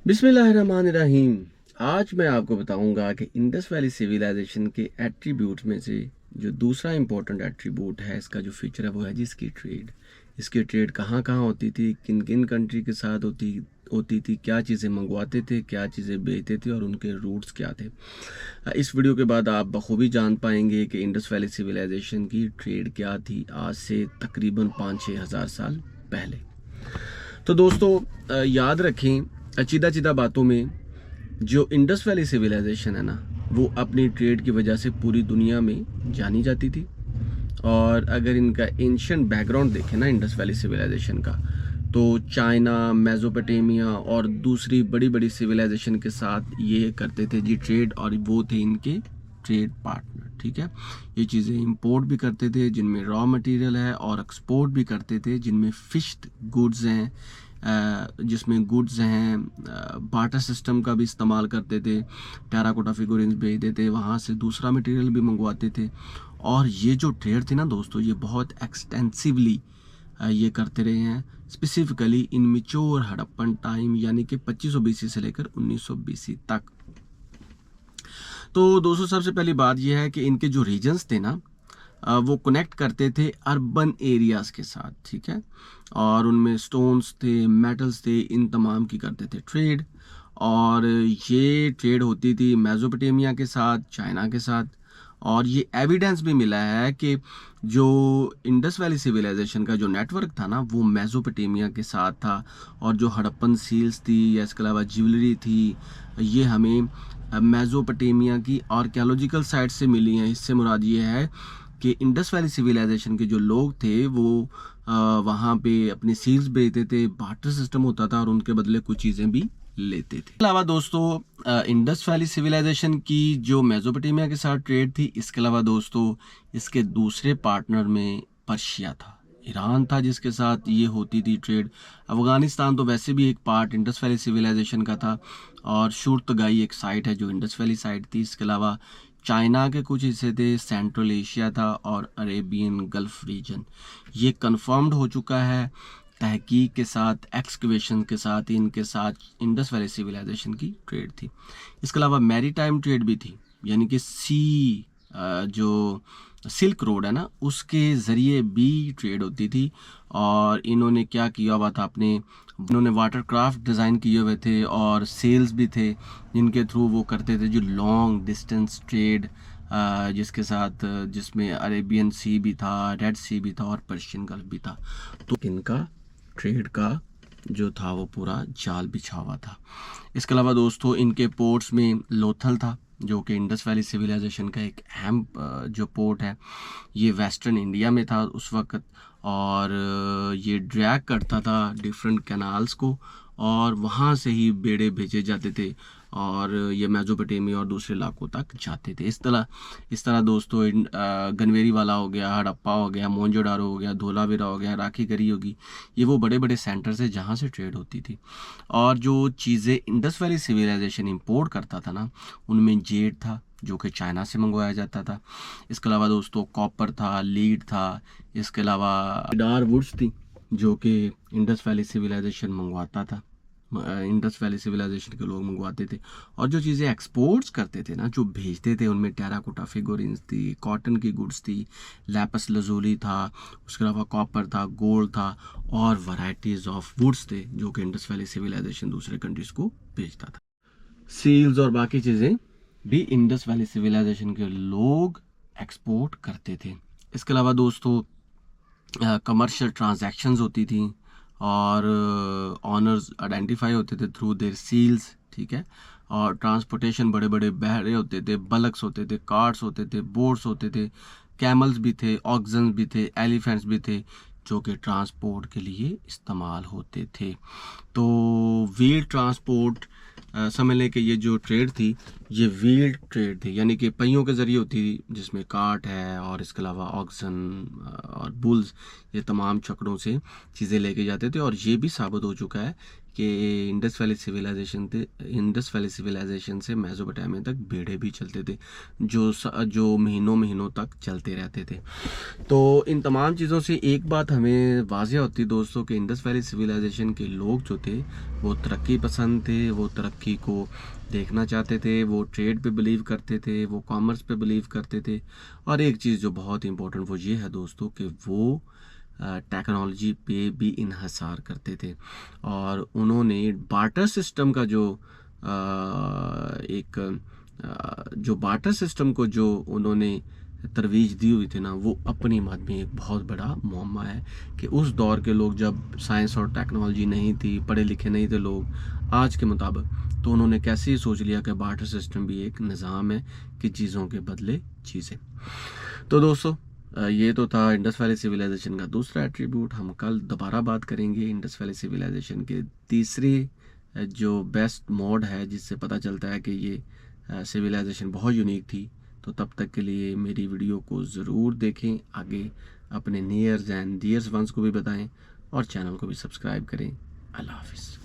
बिस्मिल्लाहिर्रहमानिर्रहीम। आज मैं आपको बताऊंगा कि इंडस वैली सिविलाइजेशन के एट्रीब्यूट में से जो दूसरा इंपॉर्टेंट एट्रीब्यूट है, इसका जो फीचर है वो है जिसकी ट्रेड। इसकी ट्रेड कहाँ कहाँ होती थी, किन किन कंट्री के साथ होती थी, क्या चीज़ें मंगवाते थे, क्या चीज़ें बेचते थे और उनके रूट्स क्या थे। इस वीडियो के बाद आप बखूबी जान पाएंगे कि इंडस वैली सिविलाइजेशन की ट्रेड क्या थी आज से तकरीबन 5-6 हज़ार साल पहले। तो दोस्तों याद रखें, चीदा बातों में जो इंडस वैली सिविलाइजेशन है ना, वो अपनी ट्रेड की वजह से पूरी दुनिया में जानी जाती थी। और अगर इनका एंशियंट बैकग्राउंड देखें ना इंडस वैली सिविलाइजेशन का, तो चाइना, मेसोपोटामिया और दूसरी बड़ी बड़ी सिविलाइजेशन के साथ ये करते थे जी ट्रेड, और वो थे इनके ट्रेड पार्टनर। ठीक है, ये चीज़ें इंपोर्ट भी करते थे जिनमें रॉ मटेरियल है, और एक्सपोर्ट भी करते थे जिनमें फिश्ड गुड्स हैं, जिसमें गुड्स हैं। बार्टर सिस्टम का भी इस्तेमाल करते थे, टेराकोटा फिगुरिन्स भेजते थे, वहाँ से दूसरा मटेरियल भी मंगवाते थे। और ये जो ट्रेड थी ना दोस्तों, ये बहुत एक्सटेंसिवली ये करते रहे हैं, specifically in mature Harappan time, यानी कि 2500 बीसी से लेकर 1900 बीसी तक। तो दोस्तों सबसे पहली बात यह है कि इनके जो रीजन्स थे ना, वो कनेक्ट करते थे अर्बन एरियाज़ के साथ। ठीक है, और उनमें स्टोन्स थे, मेटल्स थे, इन तमाम की करते थे ट्रेड। और ये ट्रेड होती थी मेसोपोटामिया के साथ, चाइना के साथ। और ये एविडेंस भी मिला है कि जो इंडस वैली सिविलाइजेशन का जो नेटवर्क था ना, वो मेसोपोटामिया के साथ था। और जो हड़प्पन सील्स थी या इसके अलावा ज्वेलरी थी, ये हमें मेसोपोटामिया की आर्कियोलॉजिकल साइट से मिली हैं। इससे मुराद ये है कि इंडस वैली सिविलाइजेशन के जो लोग थे वो वहाँ पे अपनी सील्स बेचते थे, बार्टर सिस्टम होता था, और उनके बदले कुछ चीज़ें भी लेते थे। इसके अलावा दोस्तों इंडस वैली सिविलाइजेशन की जो मेसोपोटामिया के साथ ट्रेड थी, इसके अलावा दोस्तों इसके दूसरे पार्टनर में पर्शिया था, ईरान था, जिसके साथ ये होती थी ट्रेड। अफगानिस्तान तो वैसे भी एक पार्ट इंडस वैली सिविलाइजेशन का था, और शूरतगाई एक साइट है जो इंडस वैली साइट थी। इसके अलावा चाइना के कुछ हिस्से थे, सेंट्रल एशिया था, और अरेबियन गल्फ रीजन। ये कंफर्म्ड हो चुका है तहकीक के साथ, एक्सकवेशन के साथ, इनके साथ इंडस वैली सिविलाइजेशन की ट्रेड थी। इसके अलावा मैरी टाइम ट्रेड भी थी, यानी कि जो सिल्क रोड है ना, उसके ज़रिए भी ट्रेड होती थी। और इन्होंने क्या किया हुआ था, इन्होंने वाटर क्राफ्ट डिज़ाइन किए हुए थे, और सेल्स भी थे जिनके थ्रू वो करते थे जो लॉन्ग डिस्टेंस ट्रेड, जिसके साथ जिसमें अरेबियन सी भी था, रेड सी भी था, और पर्शियन गल्फ भी था। तो इनका ट्रेड का जो था वो पूरा जाल बिछा हुआ था। इसके अलावा दोस्तों इनके पोर्ट्स में लोथल था, जो कि इंडस वैली सिविलाइजेशन का एक अहम जो पोर्ट है। ये वेस्टर्न इंडिया में था उस वक्त, और ये ड्रैग करता था डिफरेंट कैनाल्स को, और वहाँ से ही बेड़े भेजे जाते थे, और ये मेसोपोटामिया और दूसरे इलाकों तक जाते थे। इस तरह दोस्तों गनवेरी वाला हो गया, हड़प्पा हो गया, मोहनजोदारो हो गया, धोलावीरा हो गया, राखी गरी होगी, ये वो बड़े बड़े सेंटर्स है जहाँ से ट्रेड होती थी। और जो चीज़ें इंडस वैली सिविलाइजेशन इंपोर्ट करता था ना, उनमें जेड था जो कि चाइना से मंगवाया जाता था। इसके अलावा दोस्तों कॉपर था, लीड था, इसके अलावा डार वुड्स थी जो कि इंडस वैली सिविलाइजेशन मंगवाता था, इंडस वैली सिविलाइजेशन के लोग मंगवाते थे। और जो चीज़ें एक्सपोर्ट्स करते थे ना, जो भेजते थे, उनमें टेराकोटा फिगुरिन्स थी, कॉटन की गुड्स थी, लैपस लजूली था, उसके अलावा कॉपर था, गोल्ड था, और वैरायटीज़ ऑफ वुड्स थे जो कि इंडस वैली सिविलाइजेशन दूसरे कंट्रीज को भेजता था। सील्स और बाकी चीज़ें भी इंडस वैली सिविलाइजेशन के लोग एक्सपोर्ट करते थे। इसके अलावा दोस्तों कमर्शियल ट्रांजैक्शंस होती थी, और ऑनर्स आइडेंटिफाई होते थे थ्रू देयर सील्स। ठीक है, और ट्रांसपोर्टेशन बड़े बड़े बहरे होते थे, बलक्स होते थे, कार्ट्स होते थे, बोट्स होते थे, कैमल्स भी थे, ऑक्सन्स भी थे, एलिफेंट्स भी थे, जो कि ट्रांसपोर्ट के लिए इस्तेमाल होते थे। तो व्हील ट्रांसपोर्ट समझ लें कि ये जो ट्रेड थी, ये व्हील्ड ट्रेड थी, यानी कि पहियों के ज़रिए होती थी, जिसमें काट है और इसके अलावा ऑक्सन और बुल्स, ये तमाम चक्रों से चीज़ें लेके जाते थे। और ये भी साबित हो चुका है कि इंडस वैली सिविलाइजेशन से मेसोपोटामिया तक बेड़े भी चलते थे, जो महीनों महीनों तक चलते रहते थे। तो इन तमाम चीज़ों से एक बात हमें वाज़ेह होती दोस्तों कि इंडस वैली सिविलाइजेशन के लोग जो थे वो तरक्की पसंद थे, वो तरक्की को देखना चाहते थे, वो ट्रेड पे बिलीव करते थे, वो कॉमर्स पे बिलीव करते थे। और एक चीज़ जो बहुत इंपॉर्टेंट वो ये है दोस्तों कि वो टेक्नोलॉजी पे भी इन्हिसार करते थे। और उन्होंने बार्टर सिस्टम का जो बार्टर सिस्टम को जो उन्होंने तरवीज दी हुई थी ना, वो अपनी मत में एक बहुत बड़ा मुअम्मा है कि उस दौर के लोग जब साइंस और टेक्नोलॉजी नहीं थी, पढ़े लिखे नहीं थे लोग आज के मुताबिक, तो उन्होंने कैसे ही सोच लिया कि बार्टर सिस्टम भी एक निज़ाम है कि चीज़ों के बदले चीज़ें। तो दोस्तों ये तो था इंडस वैली सिविलाइजेशन का दूसरा एट्रीब्यूट। हम कल दोबारा बात करेंगे इंडस वैली सिविलाइजेशन के तीसरे जो बेस्ट मोड है, जिससे पता चलता है कि ये सिविलाइजेशन बहुत यूनिक थी। तो तब तक के लिए मेरी वीडियो को ज़रूर देखें, आगे अपने नियर्स एंड डियर्स वंस को भी बताएं और चैनल को भी सब्सक्राइब करें। अल्लाह हाफिज़।